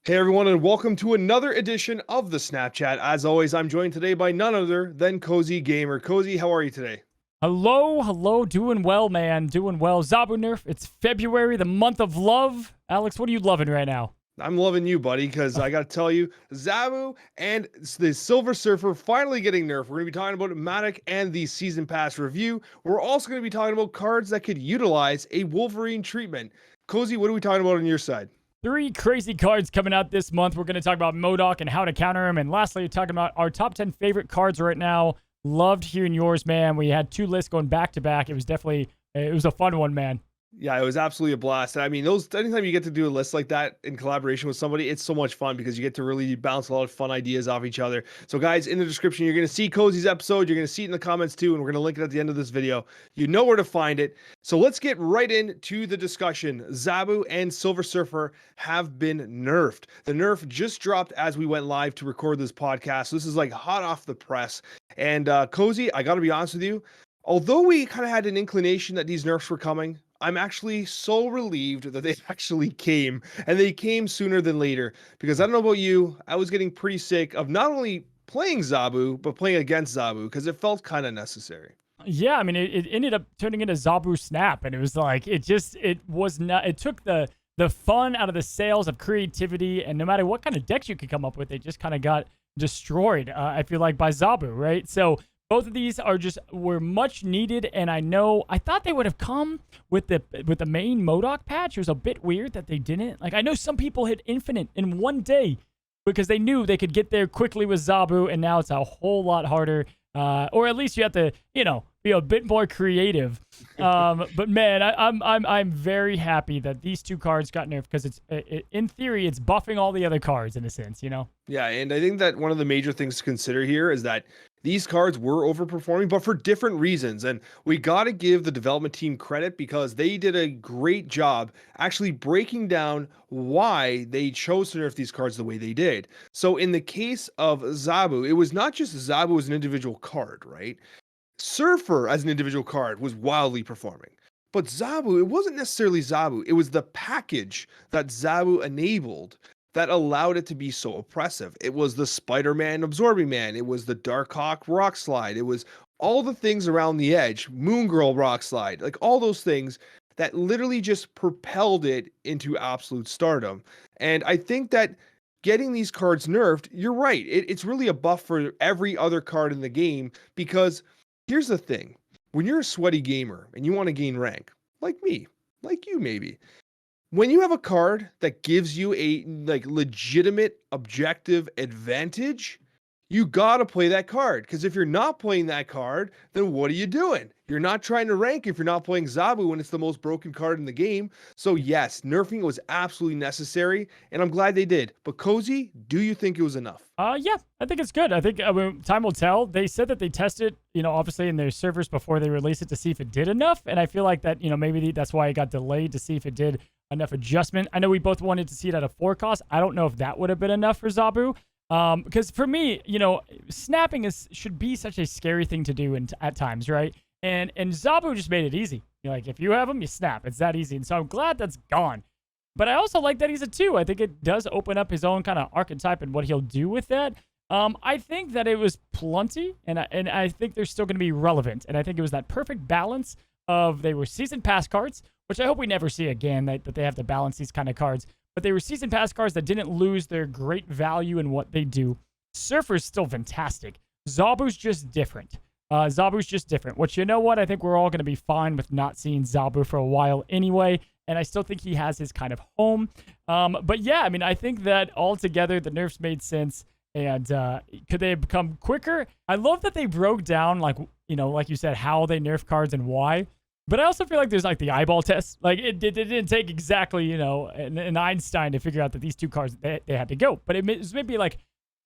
Hey everyone, and welcome to another edition of the Snapchat. As always, I'm joined today by none other than Cozy Gamer. Cozy, how are you today? Hello. Doing well, man. Doing well. Zabu Nerf. It's February, the month of love. Alex, what are you loving right now? I'm loving you, buddy, because I got to tell you, Zabu and the Silver Surfer finally getting nerfed. We're going to be talking about MODOK and the Season Pass review. We're also going to be talking about cards that could utilize a Wolverine treatment. Cozy, what are we talking about on your side? Three crazy cards coming out this month. We're going to talk about MODOK and how to counter them. And lastly, talking about our top 10 favorite cards right now. Loved hearing yours, man. We had two lists going back to back. It was a fun one, man. Yeah, it was absolutely a blast. I mean, anytime you get to do a list like that in collaboration with somebody, it's so much fun because you get to really bounce a lot of fun ideas off each other. So guys, in the description, you're going to see Cozy's episode. You're going to see it in the comments too, and we're going to link it at the end of this video. You know where to find it. So let's get right into the discussion. Zabu and Silver Surfer have been nerfed. The nerf just dropped as we went live to record this podcast. So this is like hot off the press. And Cozy, I got to be honest with you, although we kind of had an inclination that these nerfs were coming, I'm actually so relieved that they actually came, and they came sooner than later, because I don't know about you, I was getting pretty sick of not only playing Zabu, but playing against Zabu, because it felt kind of necessary. Yeah, I mean, it ended up turning into Zabu Snap, and it was like, it took the fun out of the sales of creativity, and no matter what kind of decks you could come up with, they just kind of got destroyed, I feel like, by Zabu, right? So both of these were much needed, and I thought they would have come with the main MODOK patch. It was a bit weird that they didn't. Like, I know some people hit Infinite in one day because they knew they could get there quickly with Zabu, and now it's a whole lot harder. Or at least you have to, be a bit more creative. But man, I'm very happy that these two cards got nerfed because in theory it's buffing all the other cards in a sense, Yeah, and I think that one of the major things to consider here is that these cards were overperforming, but for different reasons. And we got to give the development team credit because they did a great job actually breaking down why they chose to nerf these cards the way they did. So in the case of Zabu, it was not just Zabu as an individual card, right? Surfer as an individual card was wildly performing. But Zabu, it wasn't necessarily Zabu. It was the package that Zabu enabled that allowed it to be so oppressive. It was the Spider-Man Absorbing Man. It was the Darkhawk Rock Slide. It was all the things around the edge, Moon Girl Rock Slide, like all those things that literally just propelled it into absolute stardom. And I think that getting these cards nerfed, you're right. It's really a buff for every other card in the game because here's the thing. When you're a sweaty gamer and you want to gain rank, like me, like you maybe, when you have a card that gives you a legitimate objective advantage, you got to play that card. Because if you're not playing that card, then what are you doing? You're not trying to rank if you're not playing Zabu when it's the most broken card in the game. So yes, nerfing was absolutely necessary, and I'm glad they did. But Cozy, do you think it was enough? Yeah, I think it's good. I think time will tell. They said that they tested, obviously in their servers before they released it to see if it did enough, and I feel like that, maybe that's why it got delayed to see if it did enough adjustment. I know we both wanted to see it at a 4 cost. I don't know if that would have been enough for Zabu. Because for me, snapping should be such a scary thing to do at times, right? And Zabu just made it easy. Like, if you have him, you snap. It's that easy. And so I'm glad that's gone. But I also like that he's a 2. I think it does open up his own kind of archetype and what he'll do with that. I think that it was plenty, and I think they're still going to be relevant. And I think it was that perfect balance of they were season pass cards, which I hope we never see again, that they have to balance these kind of cards. But they were season pass cards that didn't lose their great value in what they do. Surfer's still fantastic. Zabu's just different. Which, you know what? I think we're all going to be fine with not seeing Zabu for a while anyway. And I still think he has his kind of home. But yeah, I mean, I think that altogether the nerfs made sense. And could they have become quicker? I love that they broke down, like you said, how they nerf cards and why. But I also feel like there's like the eyeball test. Like it didn't take exactly, an Einstein to figure out that these two cards, they had to go. But it was maybe like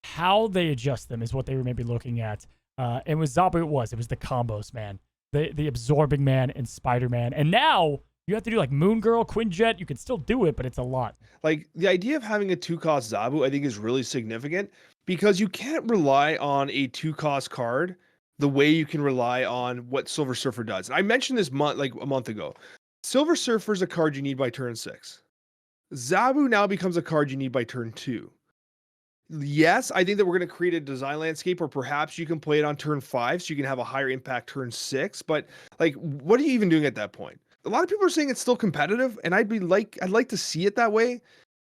how they adjust them is what they were maybe looking at. And with Zabu, it was the combos, man. The Absorbing Man and Spider-Man. And now you have to do like Moon Girl, Quinjet. You can still do it, but it's a lot. Like the idea of having a 2-cost Zabu, I think is really significant because you can't rely on a 2-cost card the way you can rely on what Silver Surfer does. And I mentioned this a month ago. Silver Surfer is a card you need by turn 6. Zabu now becomes a card you need by turn 2. Yes, I think that we're going to create a design landscape where perhaps you can play it on turn 5 so you can have a higher impact turn 6, but like what are you even doing at that point? A lot of people are saying it's still competitive and I'd like to see it that way.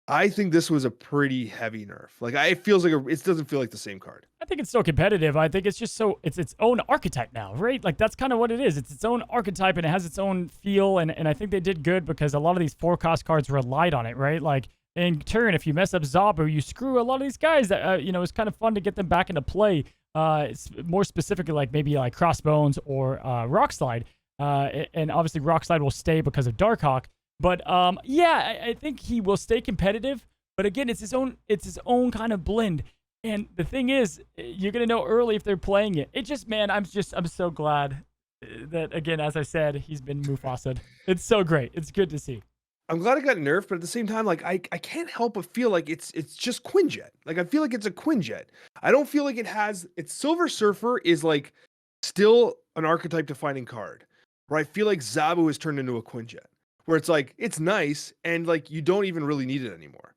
I think this was a pretty heavy nerf. Like it feels like it doesn't feel like the same card. I think it's still competitive. I think it's just it's its own archetype now, right? Like that's kind of what it is. It's its own archetype and it has its own feel. And I think they did good because a lot of these 4-cost cards relied on it, right? Like in turn, if you mess up Zabu, you screw a lot of these guys that, it's kind of fun to get them back into play. It's more specifically like maybe like Crossbones or Rock Slide. And obviously Rock Slide will stay because of Darkhawk. But yeah, I think he will stay competitive. But again, it's his own kind of blend. And the thing is, you're gonna know early if they're playing it. It just, man, I'm so glad that, again, as I said, he's been Mufasa'd. It's so great. It's good to see. I'm glad it got nerfed, but at the same time, like I can't help but feel like it's just Quinjet. Like I feel like it's a Quinjet. I don't feel like it's Silver Surfer is like still an archetype defining card. Where I feel like Zabu has turned into a Quinjet. Where it's like it's nice and like you don't even really need it anymore.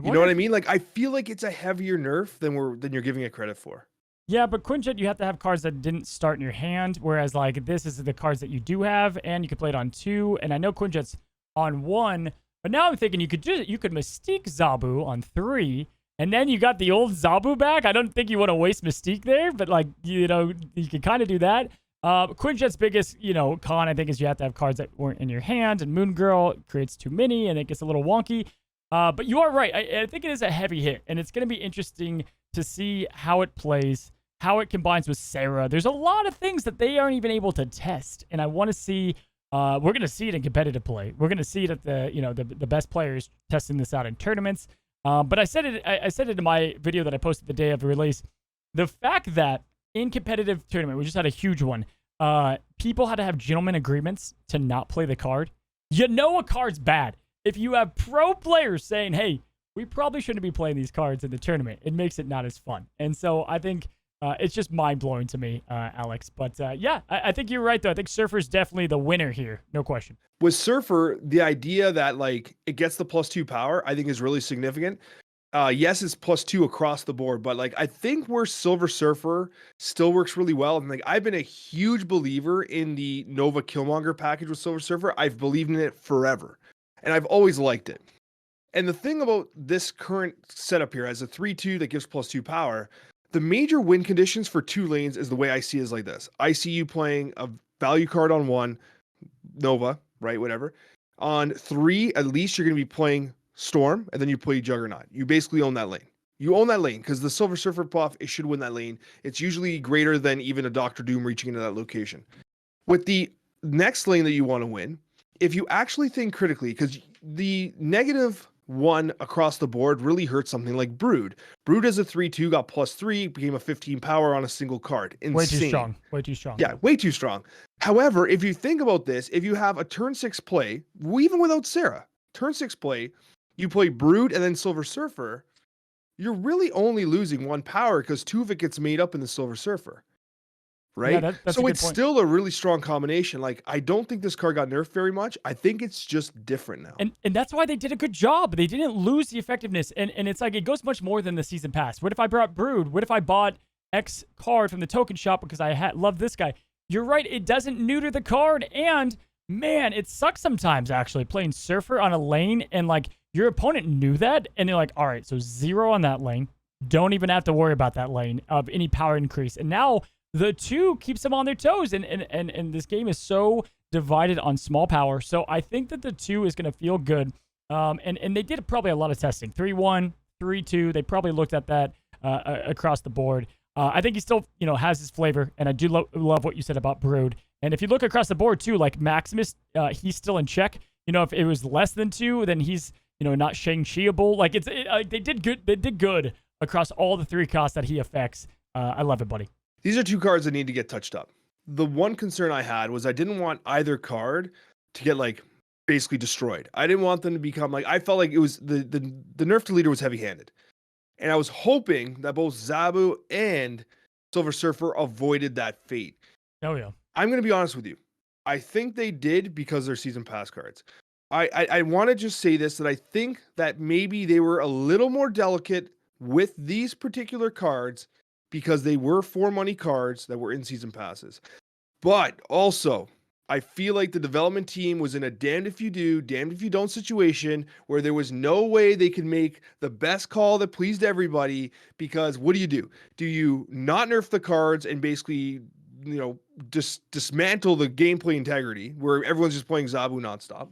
You know what I mean? Like I feel like it's a heavier nerf than you're giving it credit for. Yeah, but Quinjet, you have to have cards that didn't start in your hand, whereas like this is the cards that you do have, and you can play it on 2. And I know Quinjet's on 1, but now I'm thinking you could Mystique Zabu on 3, and then you got the old Zabu back. I don't think you want to waste Mystique there, but like you can kind of do that. Quinjet's biggest con I think is you have to have cards that weren't in your hand, and Moon Girl creates too many, and it gets a little wonky. But you are right. I think it is a heavy hit, and it's going to be interesting to see how it plays, how it combines with Sarah. There's a lot of things that they aren't even able to test, and I want to see. We're going to see it in competitive play. We're going to see it at the best players testing this out in tournaments. But I said it in my video that I posted the day of the release. The fact that in competitive tournament, we just had a huge one. People had to have gentleman agreements to not play the card. You know a card's bad if you have pro players saying, hey, we probably shouldn't be playing these cards in the tournament. It makes it not as fun. And so I think it's just mind-blowing to me, Alex. But yeah, I think you're right, though. I think Surfer's definitely the winner here. No question. With Surfer, the idea that like it gets the +2 power, I think is really significant. Yes, it's +2 across the board, but like I think where Silver Surfer still works really well, and like I've been a huge believer in the Nova Killmonger package with Silver Surfer. I've believed in it forever, and I've always liked it. And the thing about this current setup here as a 3/2 that gives +2 power, the major win conditions for 2 lanes is the way I see it is like this. I see you playing a value card on 1, Nova, right? Whatever. On 3, at least you're going to be playing Storm, and then you play Juggernaut. You basically own that lane. You own that lane because the Silver Surfer buff, it should win that lane. It's usually greater than even a Doctor Doom reaching into that location. With the next lane that you want to win, if you actually think critically, because the -1 across the board really hurts something like Brood. Brood as a 3/2 got +3, became a 15 power on a single card. Insane. Way too strong. Way too strong. Yeah, way too strong. However, if you think about this, if you have a turn 6 play, even without Sarah, turn 6 play, you play Brood and then Silver Surfer, you're really only losing 1 power because 2 of it gets made up in the Silver Surfer. Right? Yeah, that's so a good it's point. still a really strong combination. Like, I don't think this card got nerfed very much. I think it's just different now. And that's why they did a good job. They didn't lose the effectiveness. And it's like it goes much more than the season pass. What if I brought Brood? What if I bought X card from the token shop because I love this guy? You're right. It doesn't neuter the card. And man, it sucks sometimes actually playing Surfer on a lane and like your opponent knew that and they're like, all right, so 0 on that lane. Don't even have to worry about that lane of any power increase. And now the 2 keeps them on their toes. And this game is so divided on small power. So I think that the 2 is going to feel good. And they did probably a lot of testing. 3-1, 3-2. They probably looked at that across the board. I think he still, has his flavor. And I do love what you said about Brood. And if you look across the board too, like Maximus, he's still in check. If it was less than 2, then he's, not Shang-Chiable. Like they did good. They did good across all the 3 costs that he affects. I love it, buddy. These are 2 cards that need to get touched up. The one concern I had was I didn't want either card to get like basically destroyed. I didn't want them to become like, I felt like it was the nerf to leader was heavy-handed. And I was hoping that both Zabu and Silver Surfer avoided that fate. Oh yeah. I'm going to be honest with you. I think they did because they're season pass cards. I want to just say this, that I think that maybe they were a little more delicate with these particular cards because they were for money cards that were in season passes. But also, I feel like the development team was in a damned if you do, damned if you don't situation where there was no way they could make the best call that pleased everybody. Because what do? Do you not nerf the cards and basically, just dismantle the gameplay integrity where everyone's just playing Zabu nonstop?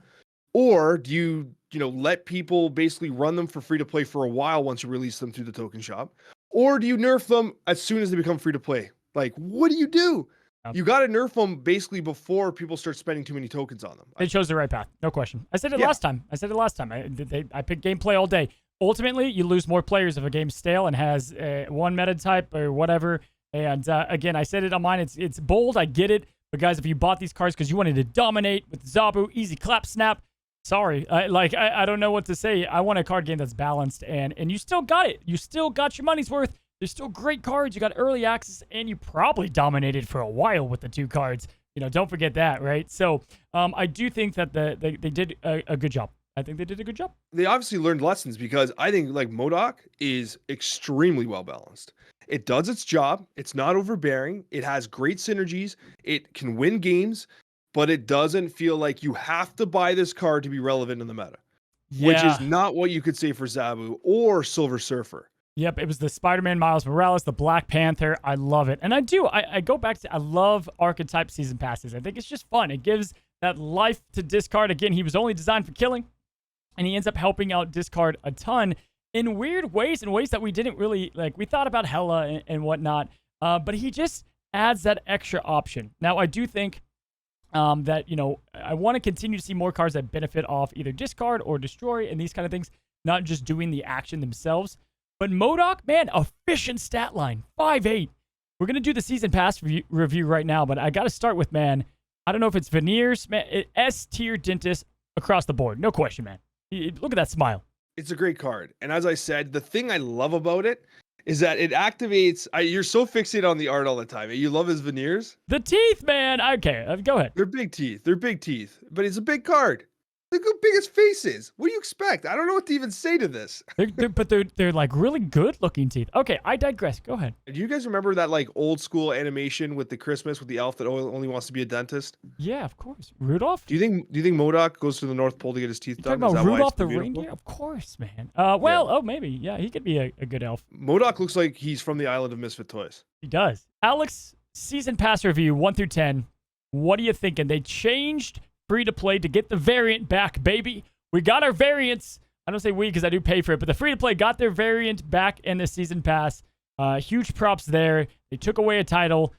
Or do you, let people basically run them for free to play for a while once you release them through the token shop? Or do you nerf them as soon as they become free to play? Like, what do you do? You got to nerf them basically before people start spending too many tokens on them. They chose the right path, no question. I said it last time. I picked gameplay all day. Ultimately, you lose more players if a game's stale and has one meta type or whatever. And again, I said it on mine. It's bold. I get it. But guys, if you bought these cards because you wanted to dominate with Zabu, easy clap snap, sorry. I don't know what to say. I want a card game that's balanced, and you still got it. You still got your money's worth. There's still great cards. You got early access, and you probably dominated for a while with the 2 cards. Don't forget that, right? So I do think that they did a good job. I think they did a good job. They obviously learned lessons because I think like MODOK is extremely well balanced. It does its job. It's not overbearing. It has great synergies. It can win games, but it doesn't feel like you have to buy this card to be relevant in the meta, which is not what you could say for Zabu or Silver Surfer. Yep, it was the Spider-Man Miles Morales, the Black Panther. I love it. And I go back to, I love archetype season passes. I think it's just fun. It gives that life to discard. Again, he was only designed for killing, and he ends up helping out discard a ton in weird ways, in ways that we didn't really, like, we thought about Hela and whatnot, but he just adds that extra option. Now, I do think that, I want to continue to see more cards that benefit off either discard or destroy and these kind of things, not just doing the action themselves. But MODOK, man, efficient stat line, 5'8". We're going to do the season pass review right now, but I got to start with, man, I don't know if it's veneers, man, S-tier dentist across the board. No question, man. Look at that smile. It's a great card. And as I said, the thing I love about it is that it activates. You're so fixated on the art all the time. You love his veneers. The teeth, man. Okay, go ahead. They're big teeth. But it's a big card. Look how big his face is. What do you expect? I don't know what to even say to this. They're like really good looking teeth. Okay, I digress. Go ahead. Do you guys remember that like old school animation with the Christmas with the elf that only wants to be a dentist? Yeah, of course. Rudolph? Do you think MODOK goes to the North Pole to get his teeth done? Talking about Rudolph the reindeer? Of course, man. Maybe. Yeah, he could be a good elf. MODOK looks like he's from the island of Misfit Toys. He does. Alex, season pass review 1 through 10. What are you thinking? They changed free to play to get the variant back, baby. We got our variants. I don't say we because I do pay for it, but the free to play got their variant back in the season pass. Huge props there. They took away a title.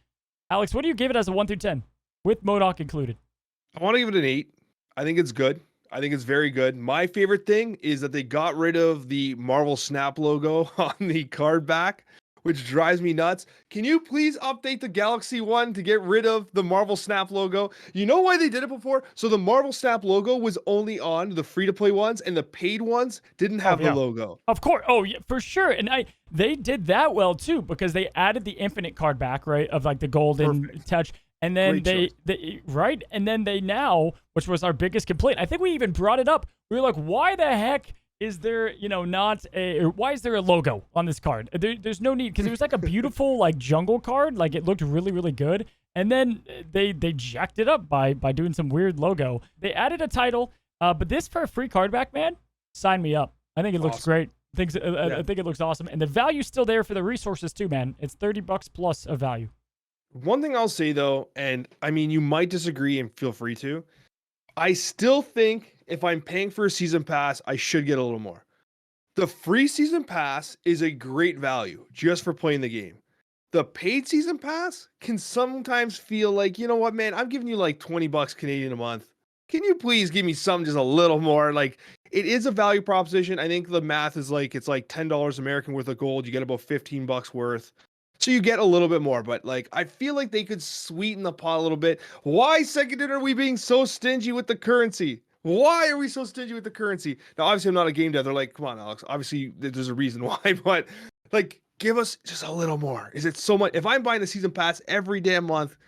Alex, what do you give it as a 1 through 10 with MODOK included? I want to give it an 8. I think it's good. I think it's very good. My favorite thing is that they got rid of the Marvel Snap logo on the card back, which drives me nuts. Can you please update the Galaxy one to get rid of the Marvel Snap logo? You know why they did it before? So the Marvel Snap logo was only on the free-to-play ones, and the paid ones didn't have the logo. Of course. Oh, yeah, for sure. And they did that well, too, because they added the Infinite card back, right, of like the golden touch. And then right? And then they now, which was our biggest complaint, I think we even brought it up. We were like, why the heck is there, why is there a logo on this card? There's no need, because it was like a beautiful like jungle card. Like it looked really, really good. And then they jacked it up by doing some weird logo. They added a title, but this for a free card back, man, sign me up. I think it looks great. I think it looks awesome. And the value's still there for the resources too, man. It's $30 plus of value. One thing I'll say though, and I mean, you might disagree and feel free to, I still think if I'm paying for a season pass, I should get a little more. The free season pass is a great value just for playing the game. The paid season pass can sometimes feel like, you know what, man, I'm giving you like $20 Canadian a month. Can you please give me something just a little more? Like, it is a value proposition. I think the math is like, it's like $10 American worth of gold. You get about $15 worth. So you get a little bit more, but like, I feel like they could sweeten the pot a little bit. Why, Seconded, are we being so stingy with the currency? Why are we so stingy with the currency? Now, obviously, I'm not a game dev. They're like, come on, Alex. Obviously, there's a reason why, but like, give us just a little more. Is it so much? If I'm buying the season pass every damn month,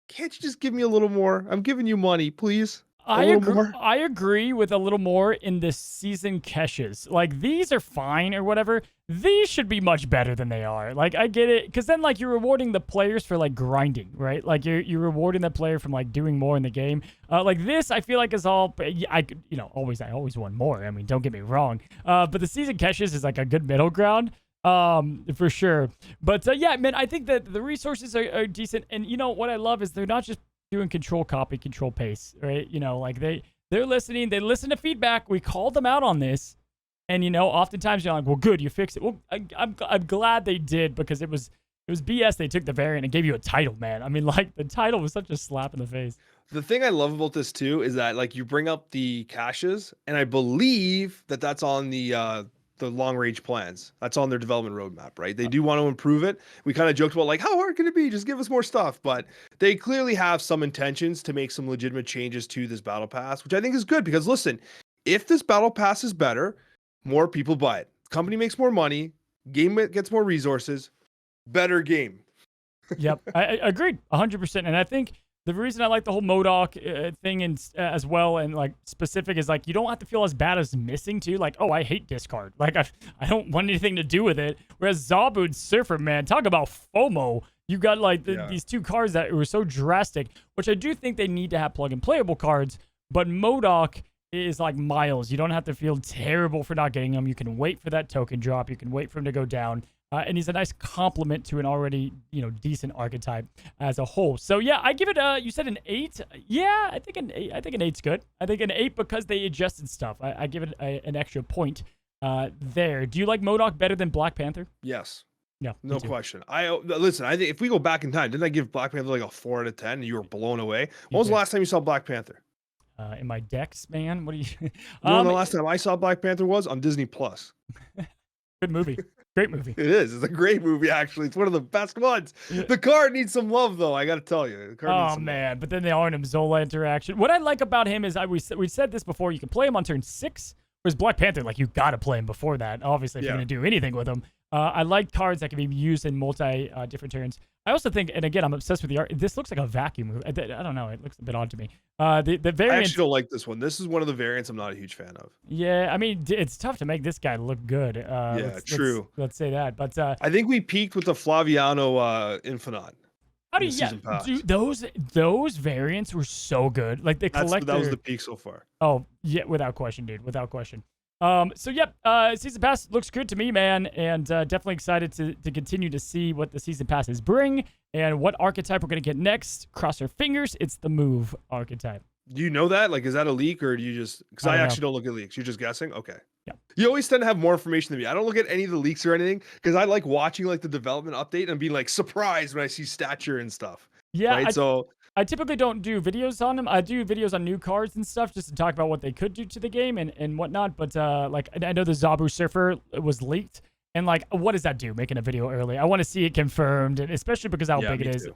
can't you just give me a little more? I'm giving you money, please. A little more? I agree with a little more in the season caches. Like these are fine or whatever. These should be much better than they are. Like I get it, because then like you're rewarding the players for like grinding, right? Like you're rewarding the player from like doing more in the game. Like this, I feel like is all. I always want more. I mean, don't get me wrong. But the season caches is like a good middle ground. For sure. But yeah, man, I think that the resources are decent, and you know what I love is they're not just doing control copy, control paste, right? You know, like they're listening. They listen to feedback. We called them out on this, and you know, oftentimes you're like, well, good, you fixed it. Well, I'm glad they did, because it was BS. They took the variant and gave you a title, man. I mean, like the title was such a slap in the face. The thing I love about this too is that like you bring up the caches, and I believe that that's on the long range plans. That's on their development roadmap, right? They do want to improve it. We kind of joked about like, how hard can it be? Just give us more stuff. But they clearly have some intentions to make some legitimate changes to this battle pass, which I think is good, because listen, if this battle pass is better, more people buy it. Company makes more money, game gets more resources, better game. Yep, I agreed 100%. And I think the reason I like the whole MODOK thing and as well, and like specific, is like you don't have to feel as bad as missing too. Like, oh, I hate discard. Like I don't want anything to do with it. Whereas Zabu and Surfer, man, talk about FOMO. You got like these two cards that were so drastic, which I do think they need to have plug and playable cards. But MODOK is like miles. You don't have to feel terrible for not getting them. You can wait for that token drop. You can wait for him to go down. And he's a nice complement to an already, decent archetype as a whole. So yeah, I give it you said an 8. Yeah, I think an 8. I think an 8's good. I think an 8 because they adjusted stuff. I give it an extra point there. Do you like MODOK better than Black Panther? Yes. Yeah. No question. Listen, I think if we go back in time, didn't I give Black Panther like a 4 out of 10 and you were blown away? When was the last time you saw Black Panther? In my decks, man. What do you You know when the last time I saw Black Panther was? On Disney Plus. Good movie. Great movie. It is. It's a great movie, actually. It's one of the best ones. The card needs some love, though. I got to tell you. The card needs some man. love. But then the Arnim Zola interaction. What I like about him is we said this before. You can play him on turn 6. Whereas Black Panther, like you got to play him before that. Obviously, if you're going to do anything with him. I like cards that can be used in multi different turns. I also think, and again, I'm obsessed with the art. This looks like a vacuum. I don't know. It looks a bit odd to me. The variant. I actually don't like this one. This is one of the variants I'm not a huge fan of. Yeah, I mean, it's tough to make this guy look good. True. Let's say that. But I think we peaked with the Flaviano Infinite. How do you? Dude, those variants were so good. Like the collector. That was the peak so far. Oh yeah, without question, dude. Without question. So yep, season pass looks good to me, man, and definitely excited to continue to see what the season passes bring and what archetype we're gonna get next. Cross our fingers, it's the move archetype. Do you know that? Like, is that a leak, or do you just? Because I actually don't look at leaks. You're just guessing. Okay. Yeah. You always tend to have more information than me. I don't look at any of the leaks or anything because I like watching like the development update and being like surprised when I see stature and stuff. Yeah. Right. I typically don't do videos on them. I do videos on new cards and stuff just to talk about what they could do to the game and whatnot. But like I know the Zabu Surfer was leaked, and like what does that do? Making a video early. I want to see it confirmed, and especially because how big it is.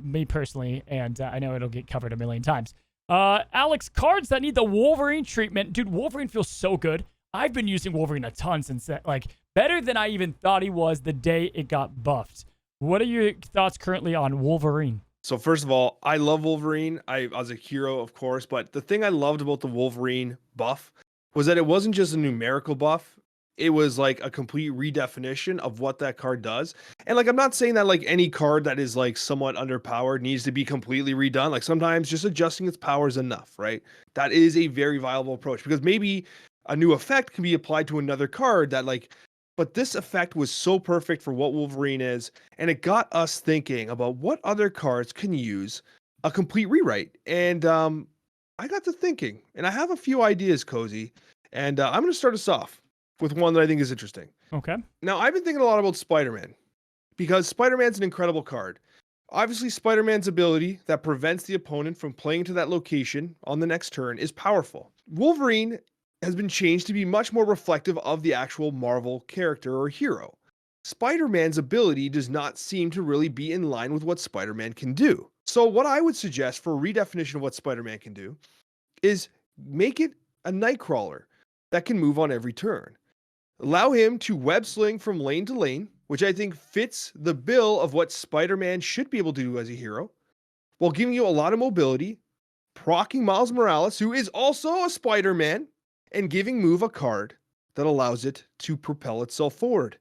Me personally, and I know it'll get covered a million times. Alex, cards that need the Wolverine treatment. Dude, Wolverine feels so good. I've been using Wolverine a ton since that, like better than I even thought he was the day it got buffed. What are your thoughts currently on Wolverine? So first of all, I love Wolverine. I was a hero, of course, but the thing I loved about the Wolverine buff was that it wasn't just a numerical buff. It was like a complete redefinition of what that card does. And like, I'm not saying that like any card that is like somewhat underpowered needs to be completely redone. Like sometimes just adjusting its power is enough, right? That is a very viable approach because maybe a new effect can be applied to another card that like, but this effect was so perfect for what Wolverine is, and it got us thinking about what other cards can use a complete rewrite. And I got to thinking, and I have a few ideas, Cozy, and I'm going to start us off with one that I think is interesting. Okay. Now, I've been thinking a lot about Spider-Man, because Spider-Man's an incredible card. Obviously, Spider-Man's ability that prevents the opponent from playing to that location on the next turn is powerful. Wolverine has been changed to be much more reflective of the actual Marvel character or hero. Spider-Man's ability does not seem to really be in line with what Spider-Man can do. So what I would suggest for a redefinition of what Spider-Man can do is make it a Nightcrawler that can move on every turn. Allow him to web sling from lane to lane, which I think fits the bill of what Spider-Man should be able to do as a hero, while giving you a lot of mobility procking Miles Morales, who is also a Spider-Man, and giving Move a card that allows it to propel itself forward.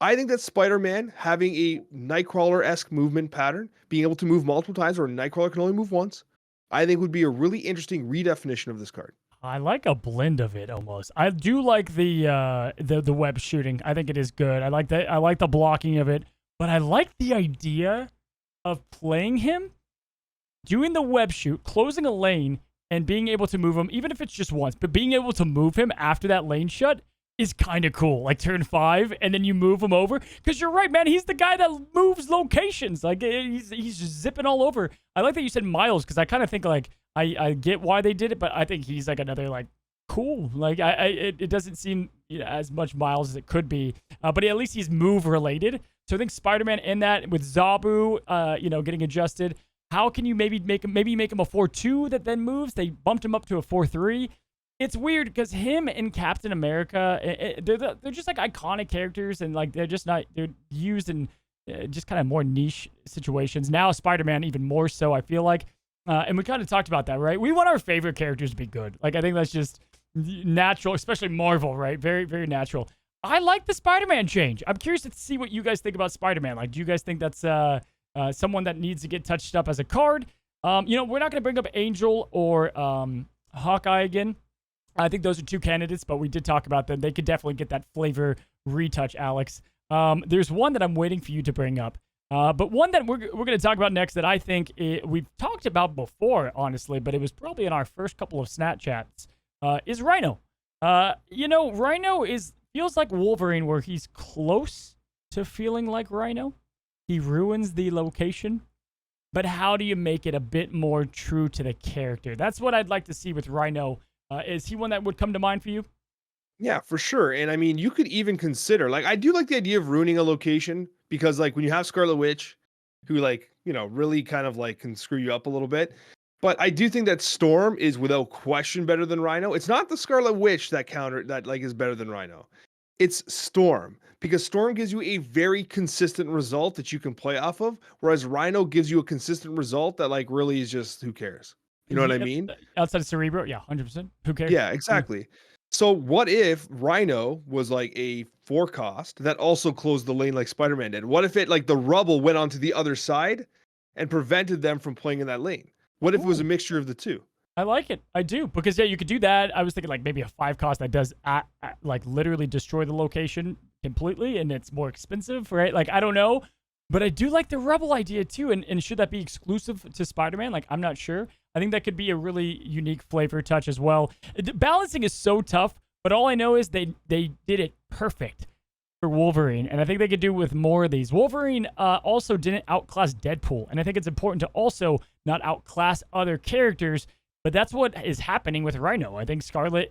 I think that Spider-Man having a Nightcrawler-esque movement pattern, being able to move multiple times where Nightcrawler can only move once, I think would be a really interesting redefinition of this card. I like a blend of it almost. I do like the web shooting. I think it is good. I like that. I like the blocking of it, but I like the idea of playing him, doing the web shoot, closing a lane, and being able to move him, even if it's just once. But being able to move him after that lane shut is kind of cool. Like turn 5, and then you move him over. Because you're right, man. He's the guy that moves locations. Like he's just zipping all over. I like that you said Miles, because I kind of think like I get why they did it, but I think he's like another like cool. Like it doesn't seem as much Miles as it could be, but at least he's move related. So I think Spider-Man in that with Zabu, getting adjusted. How can you maybe make him a 4-2 that then moves? They bumped him up to a 4-3. It's weird because him and Captain America, they're just like iconic characters, and like they're used in just kind of more niche situations. Now Spider-Man even more so, I feel like. And we kind of talked about that, right? We want our favorite characters to be good. Like, I think that's just natural, especially Marvel, right? Very, very natural. I like the Spider-Man change. I'm curious to see what you guys think about Spider-Man. Like, do you guys think that's someone that needs to get touched up as a card? We're not going to bring up Angel or Hawkeye again. I think those are two candidates, but we did talk about them. They could definitely get that flavor retouch, Alex. There's one that I'm waiting for you to bring up. But one that we're going to talk about next that I think we've talked about before, honestly, but it was probably in our first couple of Snapchats, is Rhino. Rhino feels like Wolverine, where he's close to feeling like Rhino. He ruins the location. But how do you make it a bit more true to the character? That's what I'd like to see with Rhino. Is he one that would come to mind for you? Yeah, for sure. And I mean, you could even consider, like, I do like the idea of ruining a location, because like when you have Scarlet Witch, who like, really kind of like can screw you up a little bit. But I do think that Storm is without question better than Rhino. It's not the Scarlet Witch that like is better than Rhino. It's Storm, because Storm gives you a very consistent result that you can play off of, whereas Rhino gives you a consistent result that like really is just, who cares? You know what I mean? Outside of Cerebro, yeah, 100%. Who cares? Yeah, exactly. So what if Rhino was like a 4 cost that also closed the lane like Spider-Man did? What if it like the rubble went onto the other side and prevented them from playing in that lane? What if it was a mixture of the two? I like it. I do. Because yeah, you could do that. I was thinking like maybe a 5 cost that does like literally destroy the location completely, and it's more expensive, right? Like I don't know. But I do like the Rebel idea too. And should that be exclusive to Spider-Man? Like, I'm not sure. I think that could be a really unique flavor touch as well. Balancing is so tough, but all I know is they did it perfect for Wolverine. And I think they could do with more of these. Wolverine also didn't outclass Deadpool. And I think it's important to also not outclass other characters. But that's what is happening with Rhino. I think Scarlet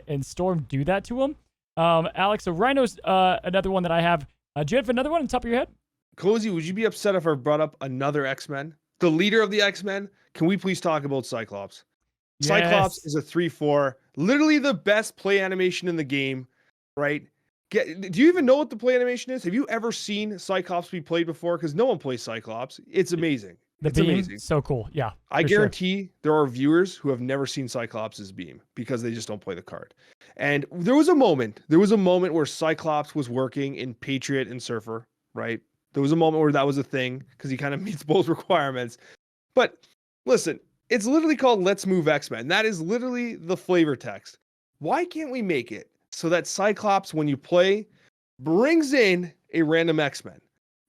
and Storm do that to him. Alex, so Rhino's another one that I have. Do you have another one on top of your head? Cozy, would you be upset if I brought up another X-Men? The leader of the X-Men? Can we please talk about Cyclops? Yes. Cyclops is a 3/4, literally the best play animation in the game, right? Do you even know what the play animation is? Have you ever seen Cyclops be played before? Because no one plays Cyclops. It's amazing. It's amazing. So cool. Yeah. I guarantee there are viewers who have never seen Cyclops' beam because they just don't play the card. And there was a moment where Cyclops was working in Patriot and Surfer, right? There was a moment where that was a thing because he kind of meets both requirements. But listen, it's literally called Let's Move X-Men. That is literally the flavor text. Why can't we make it so that Cyclops, when you play, brings in a random X-Men?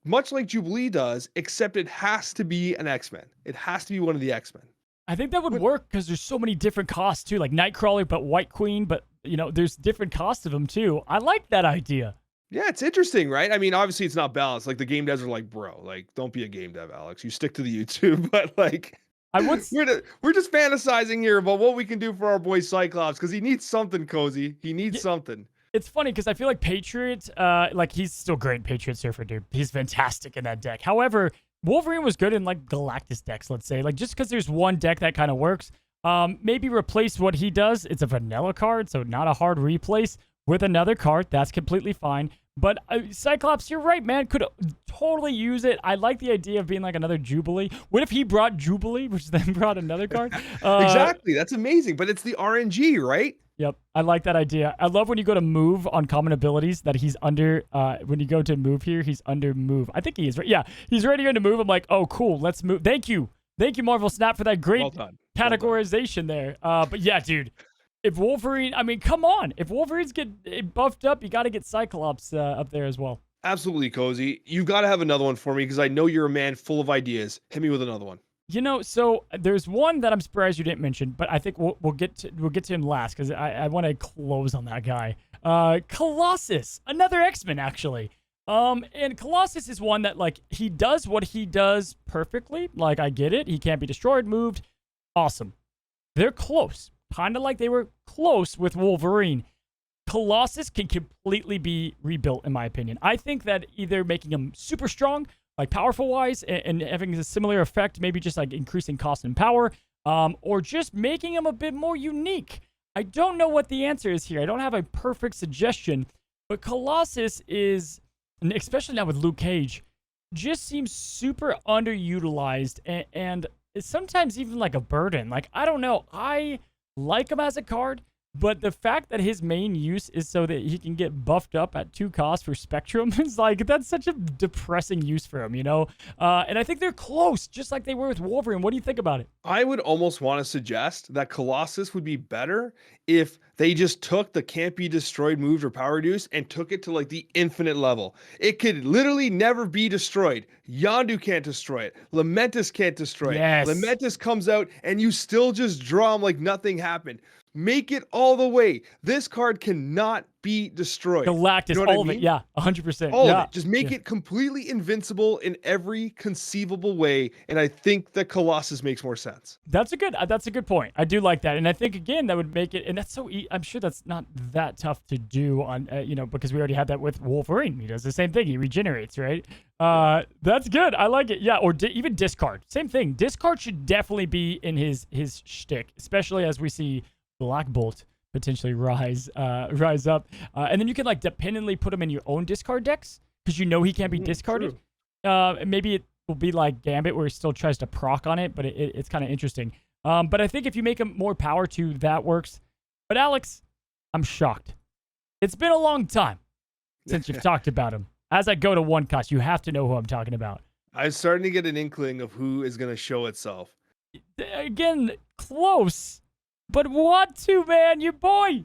Much like Jubilee does, except it has to be an X-Men. It has to be one of the X-Men. I think that would work because there's so many different costs too, like Nightcrawler, but White Queen, but there's different costs of them too. I like that idea. Yeah, it's interesting, right? I mean, obviously it's not balanced. Like the game devs are like, bro, like don't be a game dev, Alex. You stick to the YouTube. But like, we're just fantasizing here about what we can do for our boy Cyclops because he needs something, Cozy. He needs something. It's funny because I feel like Patriot, he's still great in Patriot Surfer, dude. He's fantastic in that deck. However, Wolverine was good in like Galactus decks, let's say. Like just because there's one deck that kind of works, maybe replace what he does. It's a vanilla card, so not a hard replace with another card. That's completely fine. But Cyclops, you're right, man. Could totally use it. I like the idea of being like another Jubilee. What if he brought Jubilee, which then brought another card? Exactly. That's amazing. But it's the RNG, right? Yep, I like that idea. I love when you go to move on common abilities that he's under. When you go to move here, he's under move. I think he is right. Yeah, he's ready here to move. I'm like, oh, cool. Let's move. Thank you, Marvel Snap, for that great categorization there. But yeah, dude, if Wolverine, I mean, come on. If Wolverines get buffed up, you got to get Cyclops up there as well. Absolutely, Cozy. You got to have another one for me because I know you're a man full of ideas. Hit me with another one. So there's one that I'm surprised you didn't mention, but I think we'll get to him last because I want to close on that guy. Colossus, another X-Men actually. And Colossus is one that like he does what he does perfectly. Like I get it, he can't be destroyed, moved. Awesome. They're close, kind of like they were close with Wolverine. Colossus can completely be rebuilt, in my opinion. I think that either making him super strong, like powerful wise, and having a similar effect, maybe just like increasing cost and power, or just making him a bit more unique. I don't know what the answer is here. I don't have a perfect suggestion, but Colossus is, especially now with Luke Cage, just seems super underutilized and sometimes even like a burden. Like, I don't know. I like him as a card, but the fact that his main use is so that he can get buffed up at 2 costs for Spectrum is like, that's such a depressing use for him, you know? And I think they're close, just like they were with Wolverine. What do you think about it? I would almost want to suggest that Colossus would be better if they just took the can't be destroyed, moved, or power reduced and took it to like the infinite level. It could literally never be destroyed. Yondu can't destroy it. Lamentus can't destroy it. Lamentus comes out and you still just draw him like nothing happened. Make it all the way. This card cannot be destroyed. Galactus, you know all of it. Yeah, 100%. All of it. Just make it completely invincible in every conceivable way. And I think that Colossus makes more sense. That's a good point. I do like that. And I think, again, that would make it, and that's so, I'm sure that's not that tough to do on, because we already had that with Wolverine. He does the same thing. He regenerates, right? That's good. I like it. Yeah, or even discard. Same thing. Discard should definitely be in his shtick, especially as we see Black Bolt potentially rise up, and then you can like dependently put him in your own discard decks because you know he can't be discarded. Maybe it will be like Gambit where he still tries to proc on it, but it's kind of interesting. But I think if you make him more power to, that works. But Alex, I'm shocked. It's been a long time since you've talked about him. As I go to one cost, you have to know who I'm talking about. I'm starting to get an inkling of who is going to show itself. Again, close. But Uatu, man, your boy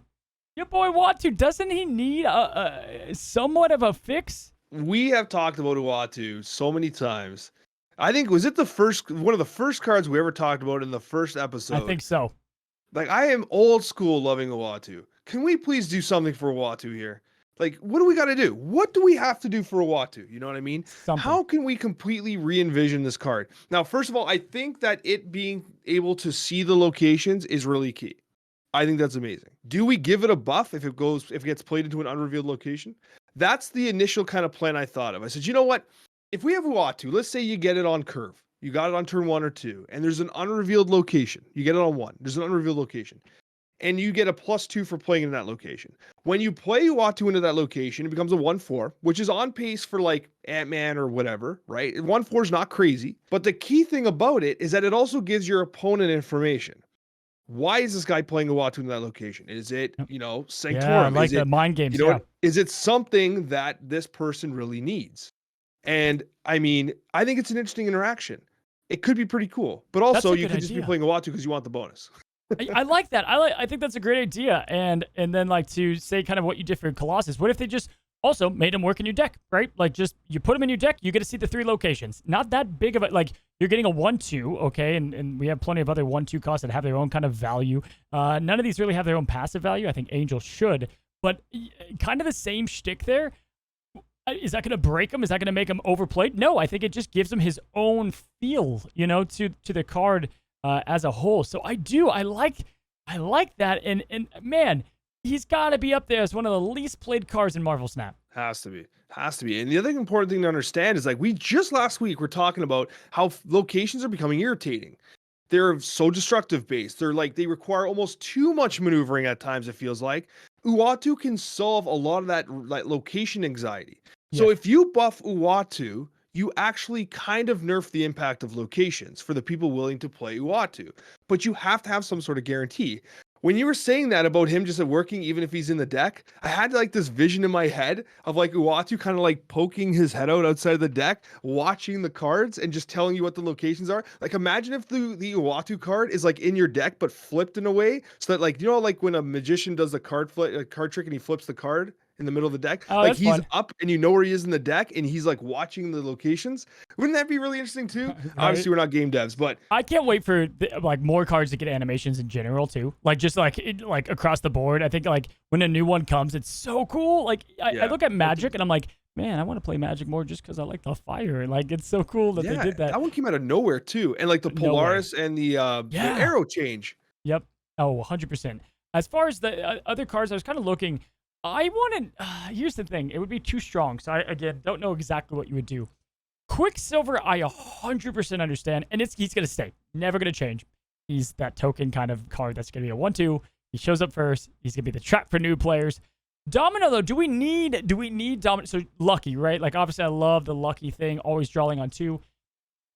Uatu, doesn't he need a somewhat of a fix? We have talked about Uatu so many times. I think, was it one of the first cards we ever talked about in the first episode? I think so. Like, I am old school loving Uatu. Can we please do something for Uatu here? Like, what do we got to do? What do we have to do for Uatu? You know what I mean? Something. How can we completely re-envision this card? Now, first of all, I think that it being able to see the locations is really key. I think that's amazing. Do we give it a buff if it gets played into an unrevealed location? That's the initial kind of plan I thought of. I said, you know what? If we have Uatu, let's say you get it on curve. You got it on turn 1 or 2, and there's an unrevealed location. You get it on 1. There's an unrevealed location. And you get a +2 for playing in that location. When you play Uatu into that location, it becomes a 1/4, which is on pace for like Ant-Man or whatever, right? 1/4 is not crazy. But the key thing about it is that it also gives your opponent information. Why is this guy playing Uatu in that location? Is it, Sanctorum? Yeah, I like the mind games. Is it something that this person really needs? And I mean, I think it's an interesting interaction. It could be pretty cool. But also, you could just be playing Uatu because you want the bonus. I like that. I think that's a great idea. And then like to say kind of what you did for Colossus. What if they just also made him work in your deck, right? Like just you put him in your deck, you get to see the 3 locations. Not that big of a, like you're getting a 1/2, okay? And we have plenty of other 1/2 costs that have their own kind of value. None of these really have their own passive value. I think Angel should, but kind of the same shtick there. Is that going to break him? Is that going to make him overplayed? No, I think it just gives him his own feel, to the card as a whole. So I like that. And man, he's got to be up there as one of the least played cards in Marvel Snap. Has to be. And the other important thing to understand is like we just last week were talking about how locations are becoming irritating. They're so destructive based. They require almost too much maneuvering at times, it feels like. Uatu can solve a lot of that like location anxiety. Yeah. So if you buff Uatu, you actually kind of nerf the impact of locations for the people willing to play Uatu. But you have to have some sort of guarantee. When you were saying that about him just working even if he's in the deck, I had like this vision in my head of like Uatu kind of like poking his head out outside of the deck, watching the cards and just telling you what the locations are. Like imagine if the Uatu card is like in your deck but flipped in a way so that like like when a magician does a card trick and he flips the card in the middle of the deck, Oh, like that's he's fun. up and you know where he is in the deck and he's like watching the locations. Wouldn't that be really interesting too? Right? Obviously we're not game devs, but I can't wait for like more cards to get animations in general too. Like just like like across the board. I think like when a new one comes, it's so cool. Like I look at Magic and I'm like, man, I want to play Magic more just because I like the fire. Like it's so cool that they did that. That one came out of nowhere too, and like the Polaris and the arrow change. Yep. Oh, 100%. As far as the other cards, I was kind of looking. I wanted. Here's the thing. It would be too strong. So I again don't know exactly what you would do. Quicksilver, I 100% understand, and he's gonna stay. Never gonna change. He's that token kind of card that's gonna be a 1/2. He shows up first. He's gonna be the trap for new players. Domino though, do we need Domino? So lucky, right? Like obviously, I love the lucky thing. Always drawing on 2.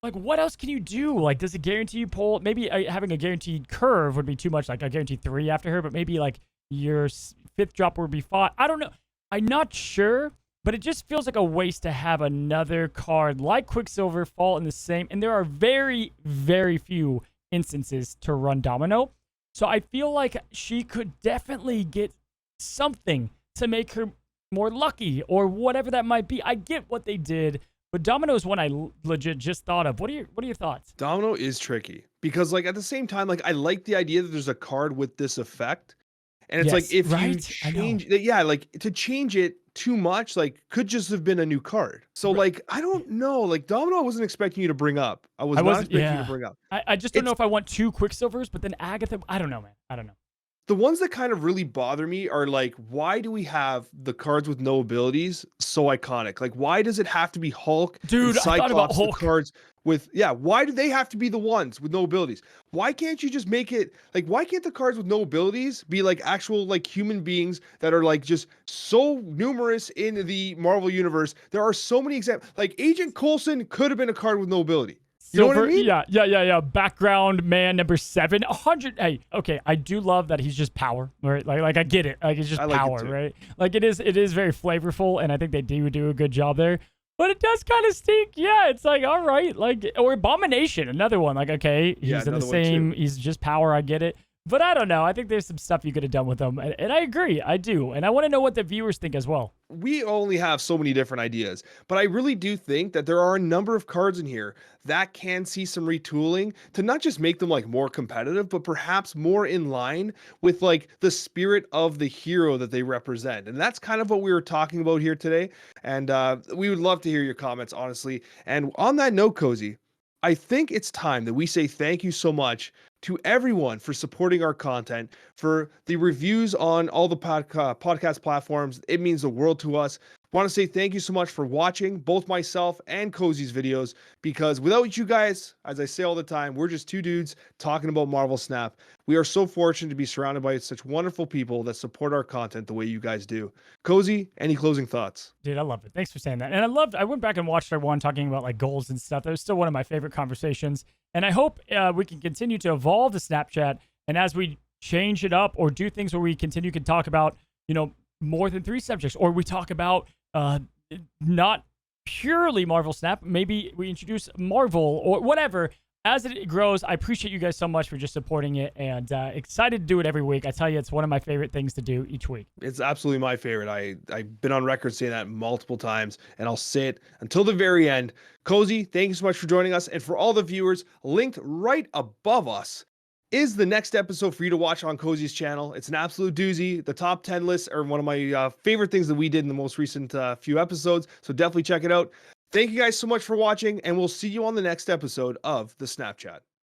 Like what else can you do? Like does it guarantee you pull? Maybe having a guaranteed curve would be too much. Like a guaranteed 3 after her, but maybe like your 5th drop would be 5. I don't know. I'm not sure. But it just feels like a waste to have another card like Quicksilver fall in the same. And there are very, very few instances to run Domino. So I feel like she could definitely get something to make her more lucky or whatever that might be. I get what they did, but Domino is one I legit just thought of. What are your thoughts? Domino is tricky because like at the same time, like I like the idea that there's a card with this effect. And it's like if you change like to change it too much, like could just have been a new card. So like I don't know, like Domino I wasn't expecting you to bring up. I was not expecting you to bring up. I just don't know if I want 2 Quicksilvers, but then Agatha, I don't know, man. I don't know. The ones that kind of really bother me are like, why do we have the cards with no abilities so iconic? Like, why does it have to be Hulk? Dude, and I thought about Cyclops, Hulk. the cards with why do they have to be the ones with no abilities? Why can't you just make it like why can't the cards with no abilities be like actual like human beings that are like just so numerous in the Marvel universe? There are so many examples. Like Agent Coulson could have been a card with no ability. You know what I mean? Yeah. Background man number 7, 100. Hey, okay. I do love that he's just power, right? Like I get it. Like it's just power, right? Like it is very flavorful, and I think they do a good job there. But it does kind of stink. Yeah, it's like all right, like or Abomination, another one. Like okay, he's in the same. He's just power. I get it. But I don't know. I think there's some stuff you could have done with them. And I agree. I do. And I want to know what the viewers think as well. We only have so many different ideas, but I really do think that there are a number of cards in here that can see some retooling to not just make them like more competitive, but perhaps more in line with like the spirit of the hero that they represent. And that's kind of what we were talking about here today. And we would love to hear your comments, honestly. And on that note, Cozy, I think it's time that we say thank you so much to everyone for supporting our content, for the reviews on all the podcast platforms. It means the world to us. Want to say thank you so much for watching both myself and Cozy's videos, because without you guys, as I say all the time, we're just 2 dudes talking about Marvel Snap. We are so fortunate to be surrounded by such wonderful people that support our content the way you guys do. Cozy, any closing thoughts? Dude, I love it. Thanks for saying that. And I went back and watched our one talking about like goals and stuff. That was still one of my favorite conversations. And I hope we can continue to evolve the Snapchat. And as we change it up or do things where we can talk about, more than 3 subjects, or we talk about not purely Marvel Snap. Maybe we introduce Marvel or whatever. As it grows, I appreciate you guys so much for just supporting it, and excited to do it every week. I tell you, it's one of my favorite things to do each week. It's absolutely my favorite. I've been on record saying that multiple times, and I'll say it until the very end. Cozy, thank you so much for joining us. And for all the viewers, linked right above us is the next episode for you to watch on Cozy's channel. It's an absolute doozy. The top 10 lists are one of my favorite things that we did in the most recent few episodes. So definitely check it out. Thank you guys so much for watching, and we'll see you on the next episode of the Snapchat.